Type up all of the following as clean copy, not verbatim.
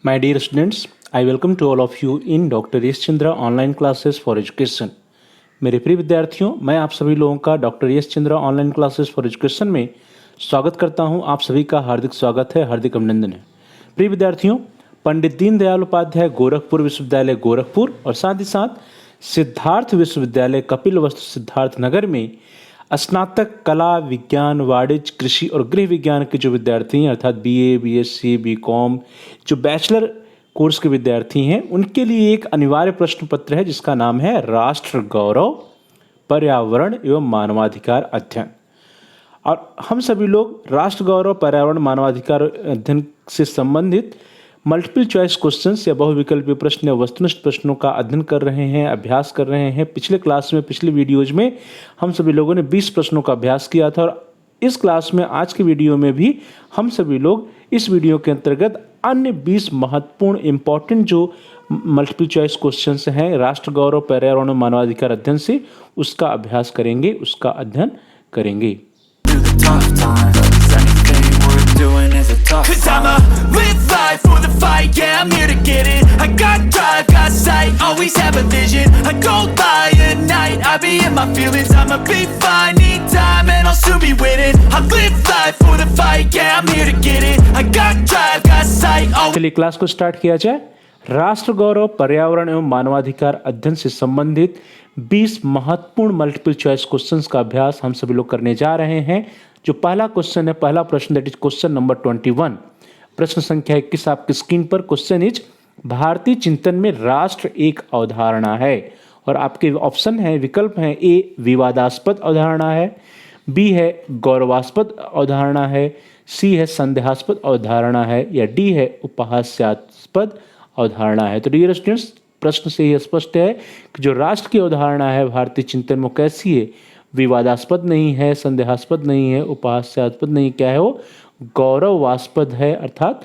My dear students, I welcome to all of you in Dr. Yash Chandra online classes for education. मेरे प्रिय विद्यार्थियों, मैं आप सभी लोगों का doctor Yash Chandra online classes for education में स्वागत करता हूं। आप सभी का हार्दिक स्वागत है, हार्दिक अभिनंदन है। प्रिय विद्यार्थियों, पंडित दीनदयाल उपाध्याय गोरखपुर विश्वविद्यालय गोरखपुर और साथ ही साथ सिद्धार्थ विश्वविद्यालय कपिलवस्तु सिद्धार्थ नगर में स्नातक कला विज्ञान वाणिज्य कृषि और गृह विज्ञान के जो विद्यार्थी हैं अर्थात बीए बीएससी बीकॉम जो बैचलर कोर्स के विद्यार्थी हैं उनके लिए एक अनिवार्य प्रश्न पत्र है जिसका नाम है राष्ट्र गौरव पर्यावरण एवं मानवाधिकार अध्ययन। और हम सभी लोग राष्ट्र गौरव पर्यावरण मानवाधिकार अध्ययन से संबंधित मल्टीपल चॉइस क्वेश्चंस या बहुविकल्पीय प्रश्न या वस्तुनिष्ठ प्रश्नों का अध्ययन कर रहे हैं, अभ्यास कर रहे हैं। पिछले क्लास में पिछले वीडियोज में हम सभी लोगों ने 20 प्रश्नों का अभ्यास किया था और इस क्लास में आज के वीडियो में भी हम सभी लोग इस वीडियो के अंतर्गत अन्य 20 महत्वपूर्ण इंपॉर्टेंट जो मल्टीपल चॉइस क्वेश्चंस हैं राष्ट्र गौरव पर्यावरण और मानवाधिकार अध्ययन से उसका अभ्यास करेंगे, उसका अध्ययन करेंगे। Cause I'ma live life for the fight, yeah, I'm here to get it. I got drive, got sight, always have a vision. I don't lie at night, I be in my feelings. I'ma be fine, need time, and I'll soon be winning. I live life for the fight, yeah, I'm here to get it. I got drive, got sight, चलिए class को start किया जाए। राष्ट्र गौरव पर्यावरण एवं मानवाधिकार अध्ययन से संबंधित 20 महत्वपूर्ण मल्टीपल चॉइस क्वेश्चंस का अभ्यास हम सभी लोग करने जा रहे हैं। जो पहला क्वेश्चन है, पहला प्रश्न दैट इज क्वेश्चन नंबर 21, प्रश्न संख्या 21 आपकी स्क्रीन पर। क्वेश्चन इज भारतीय चिंतन में राष्ट्र एक अवधारणा है और आपके ऑप्शन है, विकल्प हैं, ए विवादास्पद अवधारणा है, बी है गौरवास्पद अवधारणा है, सी है संदेहास्पद अवधारणा है या डी है उपहास्यास्पद अवधारणा है। तो डियर स्टूडेंट्स, प्रश्न से ही स्पष्ट है कि जो राष्ट्र की अवधारणा है भारतीय चिंतन में कैसी है, विवादास्पद नहीं है, संदेहास्पद नहीं है, उपहास्यास्पद नहीं, क्या है वो गौरवास्पद है। अर्थात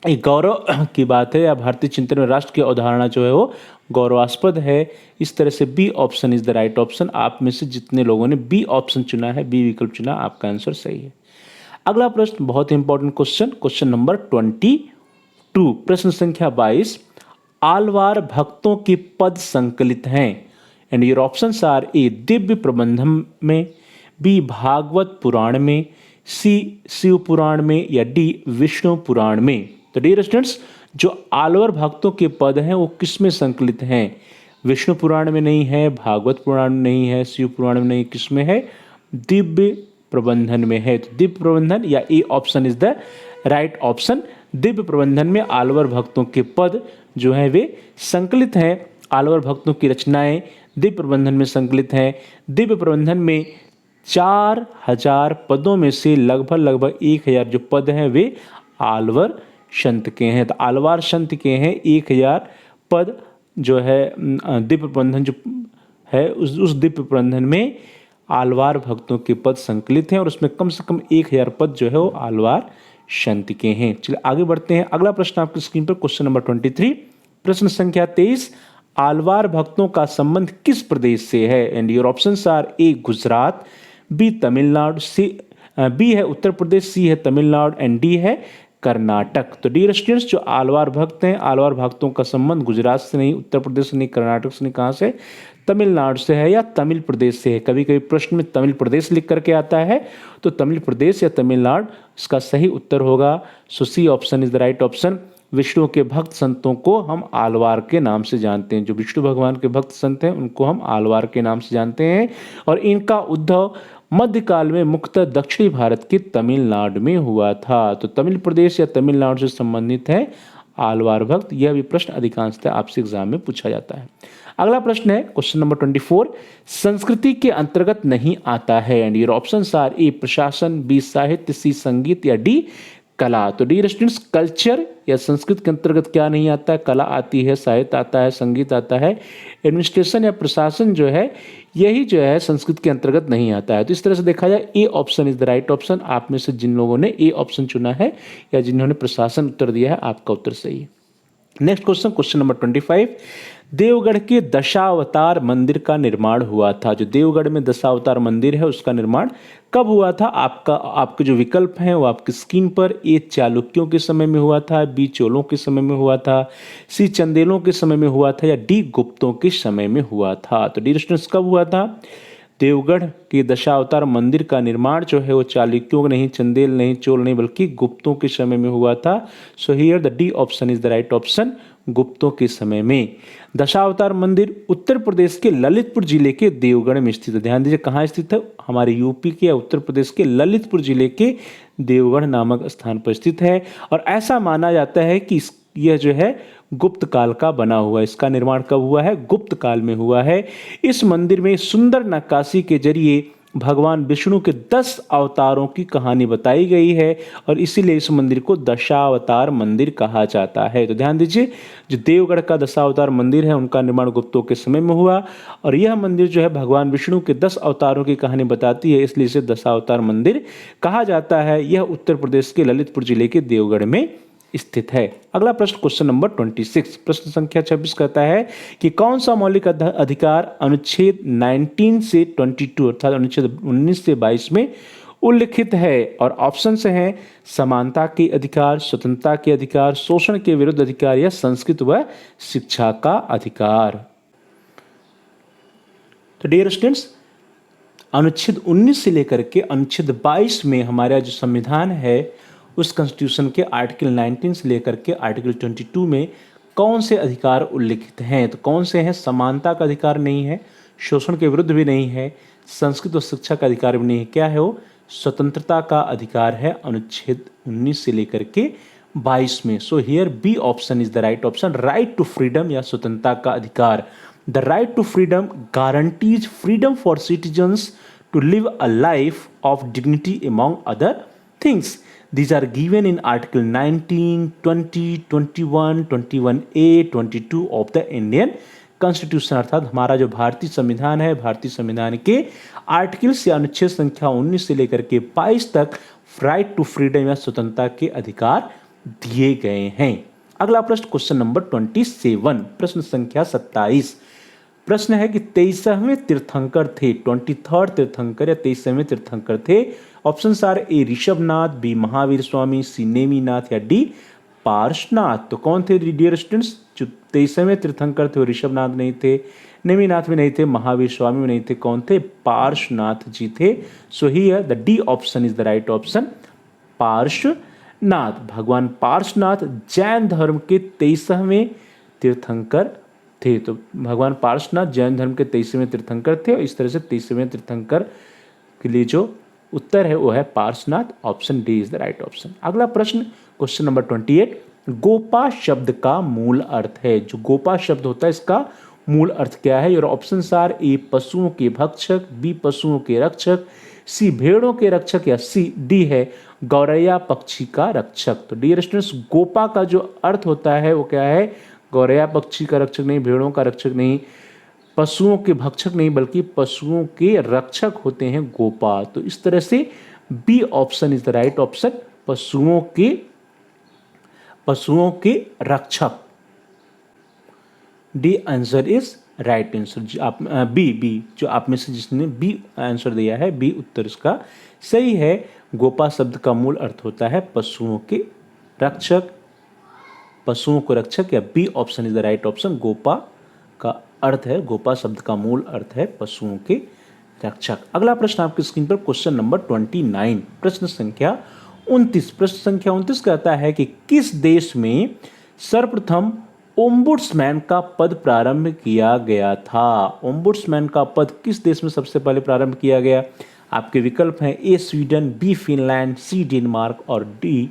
एक गौरव की बात है या भारतीय चिंतन में राष्ट्र की अवधारणा जो है वो गौरवास्पद है। इस तरह से B option is the right option. आप में से जितने लोगों ने बी ऑप्शन चुना है, बी विकल्प चुना, आपका आंसर सही है। अगला प्रश्न बहुत ही इंपॉर्टेंट क्वेश्चन, क्वेश्चन नंबर 22, प्रश्न संख्या 22, आलवार भक्तों के पद संकलित हैं एंड योर ऑप्शंस आर ए दिव्य प्रबंधम में, बी भागवत पुराण में, सी शिव पुराण में या डी विष्णु पुराण में। तो डियर स्टूडेंट्स, जो आलवर भक्तों के पद हैं वो किस में संकलित हैं? विष्णु पुराण में नहीं है, भागवत पुराण में नहीं है, शिव पुराण में नहीं, किस में है? दिव्य प्रबंधन में है। तो दिव्य प्रबंधन या A option is the right option. Divya प्रबंधन में आलवर भक्तों के पद जो हैं वे संकलित हैं। आलवर भक्तों की रचनाएं दिव्य प्रबंधन में संकलित हैं। दिव्य प्रबंधन में 4000 पदों में से लगभग 1000 जो पद हैं वे आलवर संत के हैं। तो आलवार संत के हैं 1000 पद जो है दिव्य प्रबंधन जो है उस दिव्य प्रबंधन में आलवार भक्तों के पद संकलित हैं और उसमें कम से कम 1000 पद जो है वो आलवार संत के हैं। चलिए आगे बढ़ते हैं। अगला प्रश्न आपकी स्क्रीन पर, क्वेश्चन नंबर 23, प्रश्न संख्या 23, आलवार भक्तों का संबंध किस प्रदेश से है? And your options are A Gujarat, B Tamil Nadu, C B है उत्तर प्रदेश, सी है तमिलनाडु एंड डी है कर्नाटक। तो डियर स्टूडेंट्स, जो आलवार भक्त हैं, आलवार भक्तों का संबंध गुजरात से नहीं, उत्तर प्रदेश से नहीं, कर्नाटक से नहीं, कहाँ से? तमिलनाडु से है या तमिल प्रदेश से है। कभी कभी प्रश्न में तमिल प्रदेश लिख करके आता है, तो तमिल प्रदेश या तमिलनाडु इसका सही उत्तर होगा। So C option is the right option. Vishnu के भक्त संतों को हम आलवार के नाम से जानते हैं। जो विष्णु भगवान के भक्त संत हैं उनको हम आलवार के नाम से जानते हैं और इनका उद्भव मध्यकाल में मुख्यतः दक्षिणी भारत के तमिलनाडु में हुआ था। तो तमिल प्रदेश या तमिलनाडु से संबंधित है आलवार भक्त। यह भी प्रश्न अधिकांशतः आपसे एग्जाम में पूछा जाता है। अगला प्रश्न है क्वेश्चन नंबर 24, संस्कृति के अंतर्गत नहीं आता है एंड योर ऑप्शंस आर ए प्रशासन, बी साहित्य, सी संगीत या डी कला। तो डियर स्टूडेंट्स, कल्चर या संस्कृत के अंतर्गत क्या नहीं आता है? कला आती है, साहित्य आता है, संगीत आता है। एडमिनिस्ट्रेशन या प्रशासन जो है यही जो है संस्कृत के अंतर्गत नहीं आता है। तो इस तरह से देखा जाए A option is the right option. आप में से जिन लोगों ने ए ऑप्शन चुना है या जिन्होंने प्रशासन उत्तर दिया है आपका उत्तर सही है। Next question, question number 25, Deogarh के दशावतार मंदिर का निर्माण हुआ था। जो देवगढ़ में दशावतार मंदिर है उसका निर्माण कब हुआ था? आपके जो विकल्प हैं वो आपकी स्क्रीन पर। ए चालुक्यों के समय में हुआ था, बी चोलों के समय में हुआ था, सी चंदेलों के समय में हुआ था, या डी गुप्तों के समय में हुआ था। तो डियर स्टूडेंट्स कब हुआ था? देवगढ़ के दशावतार मंदिर का निर्माण जो है वो चालुक्यों नहीं, चंदेल नहीं, चोल नहीं, बल्कि गुप्तों के समय में हुआ था। So here the D option is the right option, गुप्तों के समय में। दशावतार मंदिर उत्तर प्रदेश के ललितपुर जिले के देवगढ़ में स्थित है। ध्यान दीजिए कहाँ स्थित है? हमारे यूपी के या उत्तर प्रदेश के ललितपुर जिले के देवगढ़ नामक स्थान पर स्थित है। और ऐसा माना जाता है कि यह जो है गुप्त काल का बना हुआ है। इसका निर्माण कब हुआ है? गुप्त काल में हुआ है। इस मंदिर में सुंदर नक्काशी के जरिए भगवान विष्णु के 10 अवतारों की कहानी बताई गई है और इसीलिए इस मंदिर को दशावतार मंदिर कहा जाता है। तो ध्यान दीजिए, जो देवगढ़ का दशावतार मंदिर है उनका निर्माण गुप्तों के समय में हुआ और यह मंदिर जो है भगवान विष्णु के 10 अवतारों की कहानी बताती है, इसलिए इसे दशावतार मंदिर कहा जाता है। यह उत्तर प्रदेश के ललितपुर जिले के देवगढ़ में स्थित है। अगला प्रश्न क्वेश्चन नंबर 26, प्रश्न संख्या 26 कहता है कि कौन सा मौलिक अधिकार अनुच्छेद 19 से 22 अर्थात अनुच्छेद 19 से 22 में उल्लिखित है? और ऑप्शन से हैं समानता के अधिकार, स्वतंत्रता के अधिकार, शोषण के विरुद्ध अधिकार या संस्कृत व शिक्षा का अधिकार। तो डियर स्टूडेंट्स, अनुच्छेद 19 से लेकर के अनुच्छेद 22 में हमारा जो संविधान है उस कॉन्स्टिट्यूशन के आर्टिकल 19 से लेकर के आर्टिकल 22 में कौन से अधिकार उल्लिखित हैं? तो कौन से हैं? समानता का अधिकार नहीं है, शोषण के विरुद्ध भी नहीं है, संस्कृत और शिक्षा का अधिकार भी नहीं है। क्या है वो? स्वतंत्रता का अधिकार है अनुच्छेद 19 से लेकर के 22 में। So here B option is the right option, right to freedom या स्वतंत्रता का अधिकार। The right to freedom guarantees freedom for citizens to live a life of dignity among other things. These are given in Article 19, 20, 21, 21A, 22 of the Indian Constitution. अर्थात हमारा जो भारतीय संविधान है, भारतीय संविधान के आर्टिकल से अनुच्छेद संख्या 19 से लेकर के 22 तक राइट टू फ्रीडम या स्वतंत्रता के अधिकार दिए गए हैं। अगला प्रश्न क्वेश्चन नंबर 27, प्रश्न संख्या 27। प्रश्न है कि 23वें तीर्थंकर थे, 23rd तीर्थंकर या 23वें तीर्थंकर थे। Options are A Rishabhnath, B Mahavir Swami, C Neminath या डी पार्श्वनाथ। तो कौन थे डियर स्टूडेंट्स? जो 23वें तीर्थंकर थे वो ऋषभनाथ नहीं थे, नेमिनाथ भी नहीं थे, महावीर स्वामी भी नहीं थे। कौन थे? पार्श्वनाथ जी थे। सो here the D option is the right option, Parshvanath. भगवान पार्श्वनाथ जैन धर्म के 23वें तीर्थंकर थे। तो भगवान पार्श्वनाथ जैन धर्म के 23वें तीर्थंकर थे और इस तरह से 23वें तीर्थंकर के लिए जो उत्तर है वो है Parshvanath. Option D is the right option. अगला प्रश्न क्वेश्चन नंबर 28, गोपा शब्द का मूल अर्थ है। जो गोपा शब्द होता है इसका मूल अर्थ क्या है? और ऑप्शन आर ए पशुओं के भक्षक, बी पशुओं के रक्षक, सी भेड़ों के रक्षक या सी डी है गौरैया पक्षी का रक्षक। तो डियर स्टूडेंट्स, गोपा का जो अर्थ होता है वो क्या है? गौरैया पक्षी का रक्षक नहीं, भेड़ों का रक्षक नहीं, पशुओं के भक्षक नहीं, बल्कि पशुओं के रक्षक होते हैं गोपा। तो इस तरह से B option is the right option, पशुओं के रक्षक। D answer is right answer. आप बी जो आप में से जिसने बी आंसर दिया है, बी उत्तर इसका सही है। गोपा शब्द का मूल अर्थ होता है पशुओं के रक्षक, पशुओं को रक्षक, या B option is the right option. गोपा का अर्थ है, गोपा शब्द का मूल अर्थ है पशुओं के रक्षक। अगला प्रश्न आपकी स्क्रीन पर क्वेश्चन नंबर 29, प्रश्न संख्या 29। प्रश्न संख्या 29 कहता है कि किस देश में सर्वप्रथम ओम्बुड्समैन का पद प्रारंभ किया गया था? ओम्बुड्समैन का पद किस देश में सबसे पहले प्रारंभ किया गया? आपके विकल्प हैं A Sweden, B Finland, C Denmark और डी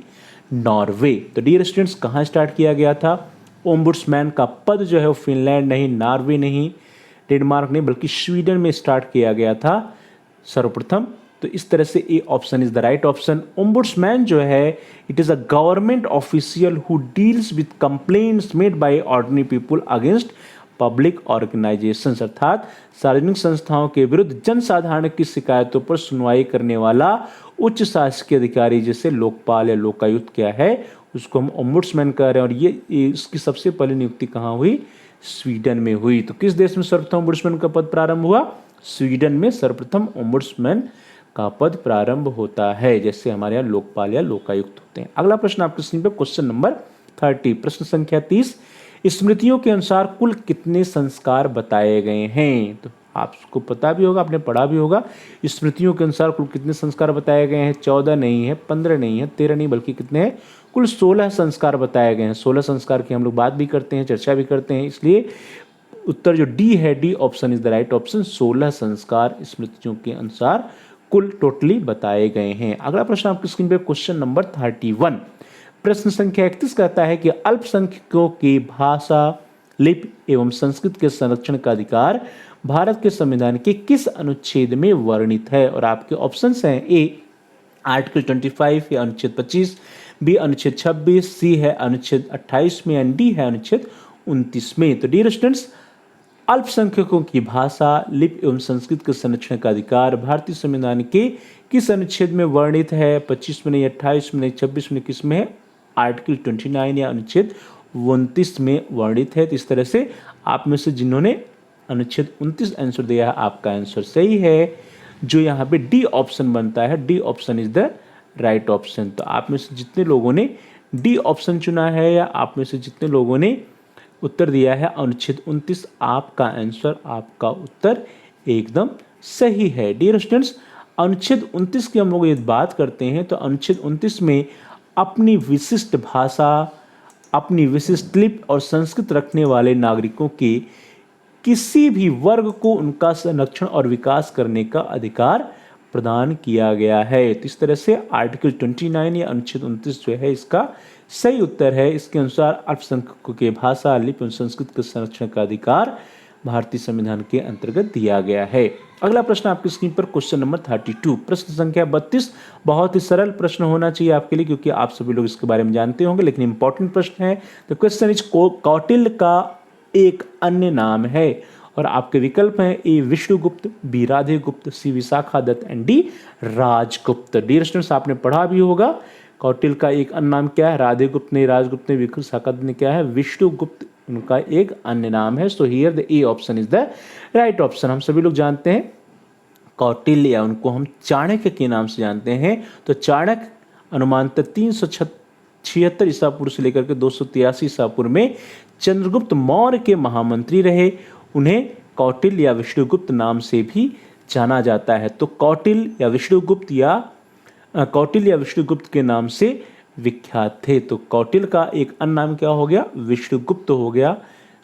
नॉर्वे। तो डियर स्टूडेंट्स, कहाँ स्टार्ट किया गया था ओम्बुड्समैन का पद? जो है वो फिनलैंड नहीं, नॉर्वे नहीं, डेनमार्क नहीं, बल्कि स्वीडन में स्टार्ट किया गया था सर्वप्रथम। तो इस तरह से A option is the right option. Ombudsman जो है it is a government official who deals with complaints made by ordinary people against public organisations, अर्थात सार्वजनिक संस्थाओं के विरुद्ध जनसाधारण की शिकायतों पर सुनवाई करने वाला उच्च शासकीय अधिकारी, जैसे लोकपाल या लोकायुक्त क्या है, उसको हम ओम्बुड्समैन कह रहे हैं। और ये इसकी सबसे पहली नियुक्ति कहाँ हुई? स्वीडन में हुई। तो किस देश में सर्वप्रथम ओम्बुड्समैन का पद प्रारंभ हुआ? स्वीडन में सर्वप्रथम ओम्बुड्समैन का पद प्रारंभ होता है, जैसे हमारे यहाँ लोकपाल या लोकायुक्त होते हैं। अगला प्रश्न आपके स्क्रीन पर क्वेश्चन नंबर 30, प्रश्न संख्या 30, स्मृतियों के अनुसार कुल कितने संस्कार बताए गए हैं? तो आपको पता भी होगा, आपने पढ़ा भी होगा, स्मृतियों के अनुसार कुल कितने संस्कार बताए गए हैं? 14 नहीं है, 15 नहीं है, 13 नहीं, बल्कि कितने हैं? कुल 16 संस्कार बताए गए हैं। 16 संस्कार की हम लोग बात भी करते हैं, चर्चा भी करते हैं, इसलिए उत्तर जो डी है, D option is the right option. 16 संस्कार स्मृतियों के अनुसार कुल टोटली बताए गए हैं। अगला प्रश्न आपकी स्क्रीन पे क्वेश्चन नंबर 31, प्रश्न संख्या 31 कहता है कि अल्पसंख्यकों की भाषा, लिपि एवं संस्कृत के संरक्षण का अधिकार भारत के संविधान के किस अनुच्छेद में वर्णित है? और आपके ऑप्शंस हैं, ए आर्टिकल 25 या अनुच्छेद 25, बी अनुच्छेद 26, सी है अनुच्छेद 28 में, एंड डी है अनुच्छेद 29 में। तो डियर स्टूडेंट्स, अल्पसंख्यकों की भाषा, लिपि एवं संस्कृत के संरक्षण का अधिकार भारतीय संविधान के किस अनुच्छेद में वर्णित है? 25 में नहीं, 28 में नहीं, 26 में, किस में है? आर्टिकल 29 या अनुच्छेद 29 में वर्णित है। तो इस तरह से आप में से जिन्होंने अनुच्छेद 29 आंसर दिया है, आपका आंसर सही है, जो यहाँ पे डी ऑप्शन बनता है। D option is the right option. तो आप में से जितने लोगों ने डी ऑप्शन चुना है, या आप में से जितने लोगों ने उत्तर दिया है अनुच्छेद 29, आपका आंसर, आपका उत्तर एकदम सही है। डियर स्टूडेंट्स, अनुच्छेद 29 की हम लोग यदि बात करते हैं तो अनुच्छेद 29 में अपनी विशिष्ट भाषा, अपनी विशिष्ट लिपि और संस्कृत रखने वाले नागरिकों के किसी भी वर्ग को उनका संरक्षण और विकास करने का अधिकार प्रदान किया गया है। तो इस तरह से आर्टिकल 29 या अनुच्छेद 29 जो है इसका सही उत्तर है। इसके अनुसार अल्पसंख्यकों के भाषा, लिपि और संस्कृत के संरक्षण का अधिकार भारतीय संविधान के अंतर्गत दिया गया है। अगला प्रश्न आपकी स्क्रीन पर क्वेश्चन नंबर 32, प्रश्न संख्या 32, बहुत ही सरल प्रश्न होना चाहिए आपके लिए, क्योंकि आप सभी लोग इसके बारे में जानते होंगे, लेकिन इंपॉर्टेंट प्रश्न है। तो क्वेश्चन इज कौटिल्य का एक अन्य नाम है, और आपके विकल्प हैं, A Vishnugupta, B Radhegupta, C Vishakha Datta, and D Rajgupta. Dear students, आपने पढ़ा भी होगा, कौटिल्य का एक अन्य नाम क्या है? राधेगुप्त ने, राजगुप्त ने, विशाखा दत्त ने क्या है? विष्णुगुप्त उनका एक अन्य नाम है। सो here the A option is the right option. हम सभी लोग जानते हैं कौटिल्य, या उनको हम चाणक्य के नाम से जानते हैं। तो चाणक्य अनुमानतः 376 ईसा पूर्व से लेकर के 283 ईसा पूर्व में चंद्रगुप्त मौर्य के महामंत्री रहे। उन्हें कौटिल्य या विष्णुगुप्त नाम से भी जाना जाता है। तो कौटिल्य या विष्णुगुप्त के नाम से विख्यात थे। तो कौटिल्य का एक अन्य नाम क्या हो गया? विष्णुगुप्त हो गया।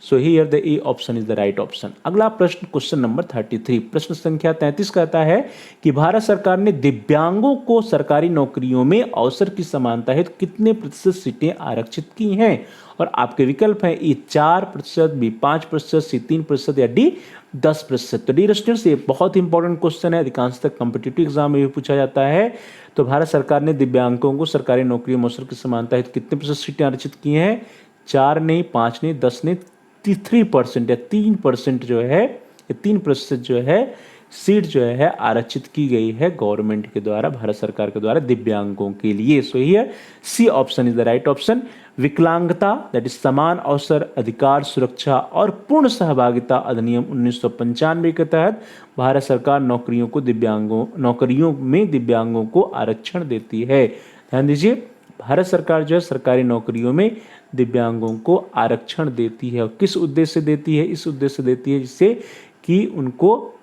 सो here the A option is the right option. अगला प्रश्न क्वेश्चन नंबर 33, प्रश्न संख्या 33 कहता है कि भारत सरकार ने दिव्यांगों को सरकारी नौकरियों में अवसर की समानता हेतु कितने प्रतिशत सीटें आरक्षित की हैं? और आपके विकल्प हैं, ए 4%, बी 5%, सी 3% या डी 10%। तो डियर स्टूडेंट्स, ये बहुत इंपॉर्टेंट क्वेश्चन है, अधिकांशतः कॉम्पिटिटिव एग्जाम में भी पूछा जाता है। तो भारत सरकार ने दिव्यांगों को सरकारी नौकरियों में अवसर की समानता हेतु कितने प्रतिशत सीटें आरक्षित की हैं? 4 नहीं, 5 नहीं, 10 नहीं, 3% या 3% जो है, 3% जो है सीट जो है आरक्षित की गई है गवर्नमेंट के द्वारा, भारत सरकार के द्वारा दिव्यांगों के लिए। So here C option is the right option. विकलांगता दैट इज समान अवसर अधिकार सुरक्षा और पूर्ण सहभागिता अधिनियम 1995 के तहत भारत सरकार नौकरियों में दिव्यांगों को आरक्षण देती है। ध्यान दीजिए, भारत सरकार जो है सरकारी नौकरियों में दिव्यांगों को आरक्षण देती है। और किस उद्देश्य से देती है? इस उद्देश्य से देती है जिससे कि उनको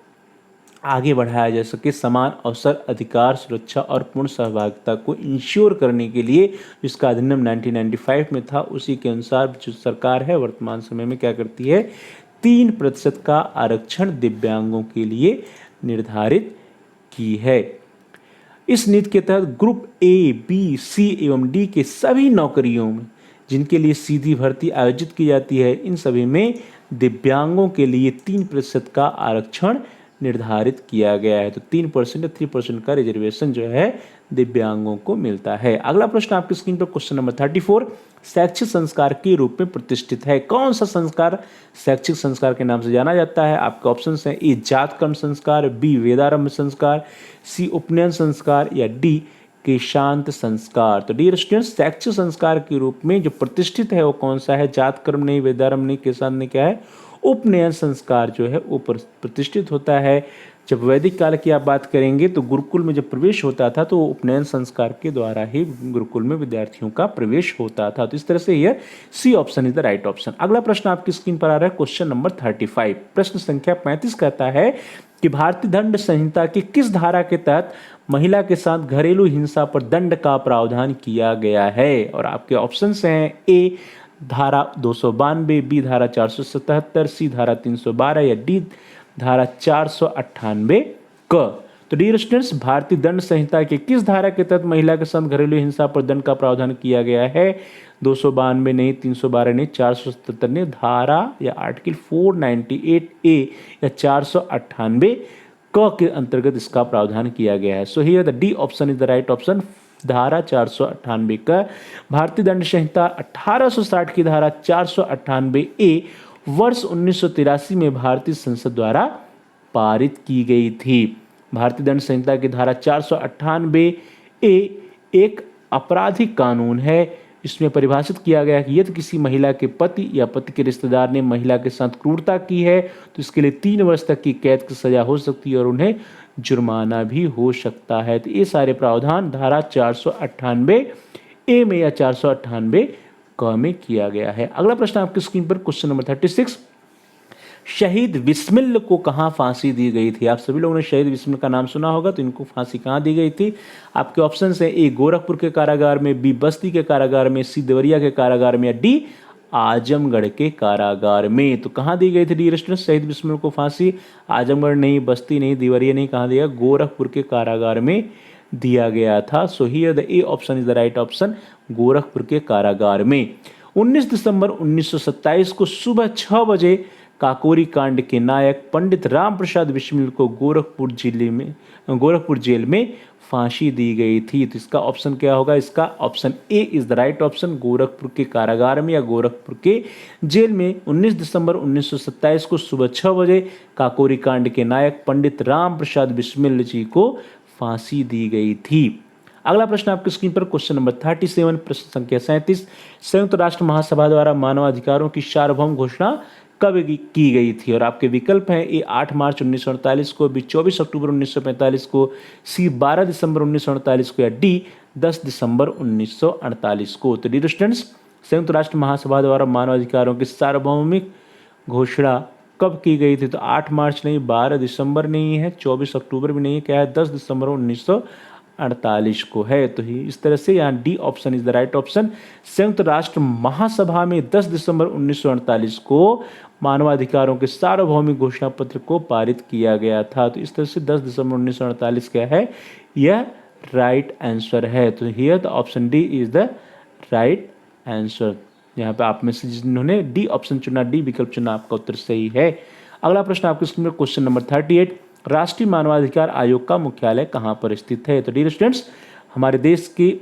आगे बढ़ाया जा सके, समान अवसर अधिकार सुरक्षा और पूर्ण सहभागिता को इंश्योर करने के लिए, जिसका अधिनियम 1995 में था, उसी के अनुसार जो सरकार है वर्तमान समय में क्या करती है? 3% का आरक्षण दिव्यांगों के लिए निर्धारित की है। इस नीति के तहत ग्रुप ए, बी, सी एवं डी के सभी नौकरियों में जिनके लिए सीधी भर्ती आयोजित की जाती है, इन सभी में दिव्यांगों के लिए 3% का आरक्षण निर्धारित किया गया है। तो 3% या 3% का रिजर्वेशन जो है दिव्यांगों को मिलता है। अगला प्रश्न आपकी स्क्रीन पर क्वेश्चन नंबर 34 शैक्षिक संस्कार के रूप में प्रतिष्ठित है। कौन सा संस्कार शैक्षिक संस्कार के नाम से जाना जाता है? आपके ऑप्शंस हैं, ए जात कर्म संस्कार, बी वेदारंभ संस्कार, सी उपनयन संस्कार या डी के शांत संस्कार। तो डियर स्टूडेंट्स, शैक्षिक संस्कार के रूप में जो प्रतिष्ठित है वो कौन सा है? जात कर्म नहीं, वेदारंभ नहीं, के साथ नहीं, क्या है? उपनयन संस्कार जो है वो प्रतिष्ठित होता है। जब वैदिक काल की आप बात करेंगे तो गुरुकुल में जब प्रवेश होता था तो उपनयन संस्कार के द्वारा ही गुरुकुल में विद्यार्थियों का प्रवेश होता था। तो इस तरह से यह C option is the right option. अगला प्रश्न आपकी स्क्रीन पर आ रहा है, क्वेश्चन नंबर 35। प्रश्न संख्या 35 कहता है कि भारतीय दंड संहिता की किस धारा के तहत महिला के साथ घरेलू हिंसा पर दंड का प्रावधान किया गया है? और आपके ऑप्शंस हैं ए धारा 292, बी धारा 477, सी धारा 312 या डी धारा 498 क। तो डियर स्टूडेंट्स, भारतीय दंड संहिता के किस धारा के तहत महिला के साथ घरेलू हिंसा पर दंड का प्रावधान किया गया है? 292 नहीं, 312 नहीं, 477 नहीं, धारा या आर्टिकल 498 ए या 498 क के अंतर्गत इसका प्रावधान किया गया है। सो here the D option is the right option. धारा 498 का भारतीय दंड संहिता 1860 की धारा 498 ए वर्ष 1983 में भारतीय संसद द्वारा पारित की गई थी। भारतीय दंड संहिता की धारा 498 ए एक आपराधिक कानून है। इसमें परिभाषित किया गया कि यदि किसी महिला के पति या पति के रिश्तेदार ने महिला के साथ क्रूरता की है तो इसके लिए 3 वर्ष तक की कैद की सजा हो सकती है और उन्हें जुर्माना भी हो सकता है। तो ये सारे प्रावधान धारा 498 ए में या 498 क में किया गया है। अगला प्रश्न आपकी स्क्रीन पर, क्वेश्चन नंबर 36। शहीद बिस्मिल को कहाँ फांसी दी गई थी? आप सभी लोगों ने शहीद बिस्मिल का नाम सुना होगा, तो इनको फांसी कहाँ दी गई थी? आपके ऑप्शन हैं ए गोरखपुर के कारागार में, बी बस्ती के कारागार में, सी देवरिया के कारागार में या डी आजमगढ़ के कारागार में। तो कहाँ दी गई थी डियर स्टूडेंट्स शहीद बिस्मिल को फांसी? आजमगढ़ नहीं, बस्ती नहीं, देवरिया नहीं, कहाँ दिया? गोरखपुर के कारागार में दिया गया था। So here the A option is the right option, Gorakhpur के कारागार में। 19 दिसंबर 1927 को सुबह 6 बजे काकोरी कांड के नायक पंडित राम प्रसाद बिस्मिल को गोरखपुर जेल में फांसी दी गई थी। तो इसका ऑप्शन क्या होगा? इसका option A is the right option, Gorakhpur के कारागार में या गोरखपुर के जेल में 19 दिसंबर 1927 को सुबह 6 बजे काकोरी कांड के नायक पंडित राम प्रसाद बिस्मिल जी को फांसी दी गई थी। अगला प्रश्न आपकी स्क्रीन पर, क्वेश्चन नंबर 37, प्रश्न संख्या 37। संयुक्त राष्ट्र महासभा द्वारा मानवाधिकारों की सार्वभौम घोषणा कब की गई थी? और आपके विकल्प हैं ए 8 मार्च 1948 को, बी 24 अक्टूबर 1945 को, सी 12 दिसंबर 1948 को या डी 10 दिसंबर 1948 को। तो डियर स्टूडेंट्स, संयुक्त राष्ट्र महासभा द्वारा मानवाधिकारों की सार्वभौमिक घोषणा कब की गई थी? तो 8 मार्च नहीं, 12 दिसंबर नहीं है, 24 अक्टूबर भी नहीं है, क्या है? 10 दिसंबर 1948 को है। तो इस तरह से यहाँ D option is the right option. संयुक्त राष्ट्र महासभा में 10 दिसंबर 1948 को मानवाधिकारों के सार्वभौमिक घोषणा पत्र को पारित किया गया था। तो इस तरह से 10 दिसंबर 1948 क्या है? यह राइट आंसर है। तो here the option D is the right answer. यहाँ पे आप में से जिन्होंने डी ऑप्शन चुना, डी विकल्प चुना, आपका उत्तर सही है। अगला प्रश्न आपके स्क्रीन में, क्वेश्चन नंबर 38। राष्ट्रीय मानवाधिकार आयोग का मुख्यालय कहाँ पर स्थित है? तो डियर स्टूडेंट्स, हमारे देश की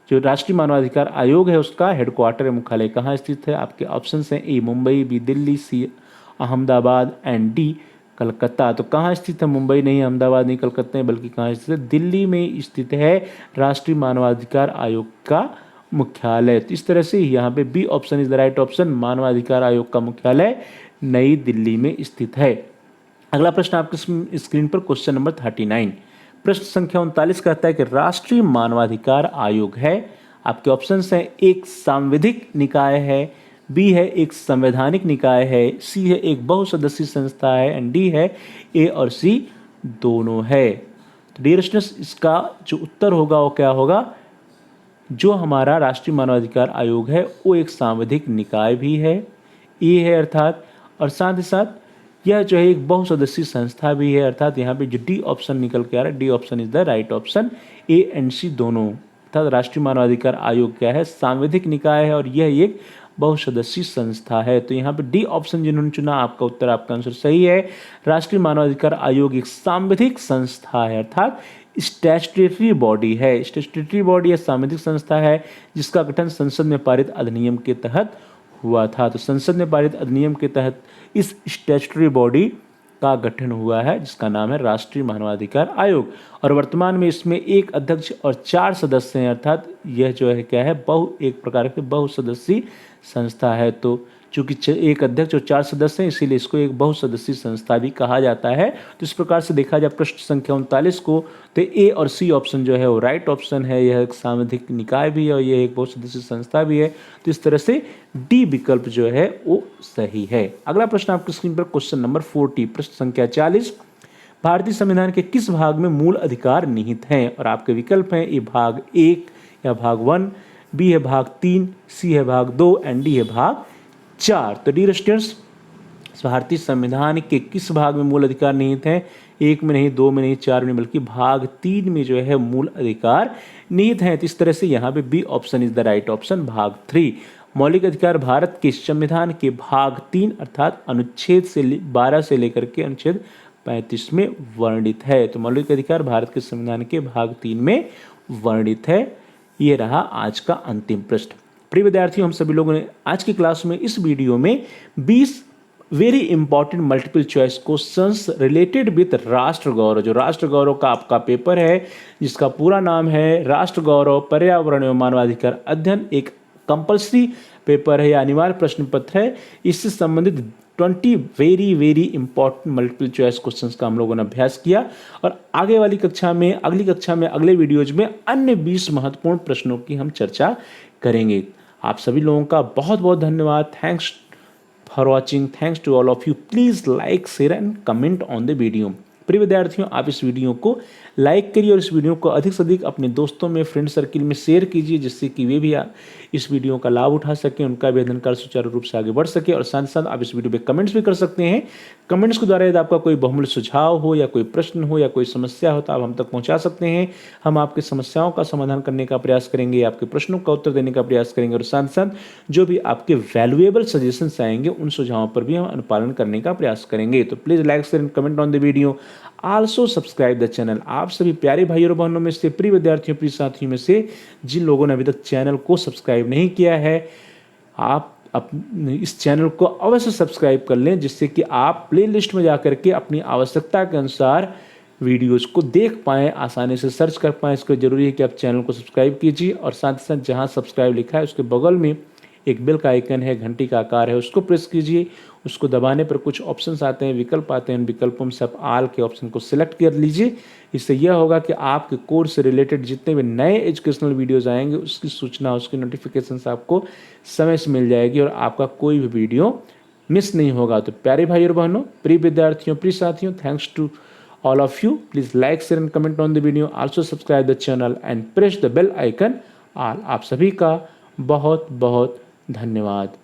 जो राष्ट्रीय मानवाधिकार आयोग है उसका हेडक्वार्टर या मुख्यालय कहाँ स्थित है? आपके ऑप्शन हैं A Mumbai, B Delhi, C Ahmedabad and D Calcutta. तो कहाँ स्थित है? मुंबई नहीं, अहमदाबाद नहीं, कलकत्ता नहीं, बल्कि कहाँ स्थित है? दिल्ली में स्थित है राष्ट्रीय मानवाधिकार आयोग का मुख्यालय। तो इस तरह से यहाँ पे B option is the right option, मानवाधिकार आयोग का मुख्यालय नई दिल्ली में स्थित है। अगला प्रश्न आपके स्क्रीन पर, क्वेश्चन नंबर 39। प्रश्न संख्या 39 कहता है कि राष्ट्रीय मानवाधिकार आयोग है, आपके ऑप्शंस हैं एक सांविधिक निकाय है, बी है एक संवैधानिक निकाय है, सी है एक बहुसदस्यीय संस्था है एंड डी है ए और सी दोनों है। तो डियर स्टूडेंट्स, इसका जो उत्तर होगा वो क्या होगा? जो हमारा राष्ट्रीय मानवाधिकार आयोग है वो एक सांविधिक निकाय भी है, ये है अर्थात, और साथ ही साथ यह जो है एक बहुसदस्यीय संस्था भी है, अर्थात यहाँ पे जो डी ऑप्शन निकल के आ रहा है, D option is the right option, A and C दोनों। अर्थात राष्ट्रीय मानवाधिकार आयोग क्या है? सांविधिक निकाय है और यह एक बहुसदस्यीय संस्था है। तो यहाँ पे डी ऑप्शन जिन्होंने चुना, आपका उत्तर, आपका आंसर सही है। राष्ट्रीय मानवाधिकार आयोग एक सांविधिक संस्था है, अर्थात स्टैट्यूटरी बॉडी है। स्टैट्यूटरी बॉडी या सांविधिक संस्था है जिसका गठन संसद में पारित अधिनियम के तहत हुआ था। तो संसद में पारित अधिनियम के तहत इस स्टैट्यूटरी बॉडी का गठन हुआ है जिसका नाम है राष्ट्रीय मानवाधिकार आयोग। और वर्तमान में इसमें एक अध्यक्ष और 4 सदस्य हैं, अर्थात यह जो है क्या है एक प्रकार की बहुसदस्यीय संस्था है। तो चूंकि एक अध्यक्ष और 4 सदस्य हैं इसीलिए इसको एक बहुसदस्यीय संस्था भी कहा जाता है। तो इस प्रकार से देखा जाए प्रश्न संख्या 39 को, तो ए और सी ऑप्शन जो है वो राइट ऑप्शन है। यह एक सांविधिक निकाय भी है और यह एक बहुसदस्यीय संस्था भी है। तो इस तरह से डी विकल्प जो है वो सही है। अगला प्रश्न आपकी स्क्रीन पर क्वेश्चन नंबर 40, प्रश्न संख्या 40, भारतीय संविधान के किस भाग में मूल अधिकार निहित हैं? और आपके विकल्प हैं ए भाग 1 या भाग 1, बी है भाग 3, सी है भाग 2 एंड डी है भाग 4। तो डियर स्टूडेंट्स, भारतीय संविधान के किस भाग में मूल अधिकार निहित हैं? 1 में नहीं, 2 में नहीं, 4 में नहीं, बल्कि भाग 3 में जो है मूल अधिकार निहित हैं। तो इस तरह से यहाँ पे B option is the right option, भाग 3। मौलिक अधिकार भारत के संविधान के भाग 3 अर्थात अनुच्छेद 12 से लेकर के अनुच्छेद 35 में वर्णित है। तो मौलिक अधिकार भारत के संविधान के भाग 3 में वर्णित है। ये रहा आज का अंतिम प्रश्न। प्रिय विद्यार्थियों, हम सभी लोगों ने आज की क्लास में इस वीडियो में 20 very important multiple choice questions related with राष्ट्र गौरव, जो राष्ट्र गौरव का आपका पेपर है जिसका पूरा नाम है राष्ट्र गौरव पर्यावरण एवं मानवाधिकार अध्ययन, एक कंपल्सरी पेपर है या अनिवार्य प्रश्न पत्र है। इससे संबंधित 20 very important multiple choice questions का हम लोगों ने अभ्यास किया और आगे वाली कक्षा में, अगली कक्षा में, अगले वीडियोज में अन्य 20 महत्वपूर्ण प्रश्नों की हम चर्चा करेंगे। आप सभी लोगों का बहुत बहुत धन्यवाद। Thanks for watching, thanks to all of you. Please like, share and comment on the video. प्रिय विद्यार्थियों, आप इस वीडियो को लाइक करिए और इस वीडियो को अधिक से अधिक अपने दोस्तों में, फ्रेंड सर्किल में शेयर कीजिए जिससे कि वे भी इस वीडियो का लाभ उठा सकें, उनका भी अध्ययन कार्य सुचारू रूप से आगे बढ़ सके। और साथ साथ आप इस वीडियो पे कमेंट्स भी कर सकते हैं। कमेंट्स के द्वारा यदि आपका कोई बहुमूल्य सुझाव हो या कोई प्रश्न हो या कोई समस्या हो तो आप हम तक पहुंचा सकते हैं। हम आपकी समस्याओं का समाधान करने का प्रयास करेंगे, आपके प्रश्नों का उत्तर देने का प्रयास करेंगे और साथ साथ जो भी आपके वैल्यूएबल सजेशंस आएंगे उन सुझावों पर भी हम अनुपालन करने का प्रयास करेंगे। तो please like, share and comment on the video, also subscribe the channel. आप सभी प्यारे भाइयों और बहनों में से, प्रिय विद्यार्थियों, प्रिय साथियों में से जिन लोगों ने अभी तक चैनल को सब्सक्राइब नहीं किया है, आप इस चैनल को अवश्य सब्सक्राइब कर लें जिससे कि आप प्लेलिस्ट में जाकर के अपनी आवश्यकता के अनुसार वीडियोज को देख पाएँ, आसानी से सर्च कर पाएँ। इसको जरूरी है कि आप चैनल को सब्सक्राइब कीजिए और साथ ही साथ जहाँ सब्सक्राइब लिखा है उसके बगल में एक बेल का आइकन है, घंटी का आकार है, उसको प्रेस कीजिए। उसको दबाने पर कुछ ऑप्शंस आते हैं, विकल्प आते हैं, उन विकल्पों में से आप आल के ऑप्शन को सिलेक्ट कर लीजिए। इससे यह होगा कि आपके कोर्स से रिलेटेड जितने भी नए एजुकेशनल वीडियोस आएंगे उसकी सूचना, उसकी नोटिफिकेशंस आपको समय से मिल जाएगी और आपका कोई भी वीडियो मिस नहीं होगा। तो प्यारे भाई और बहनों, प्रिय विद्यार्थियों, प्रिय साथियों, thanks to all of you. Please like, share and comment on the video. Also subscribe the channel and press the bell icon all. आप सभी का बहुत बहुत धन्यवाद।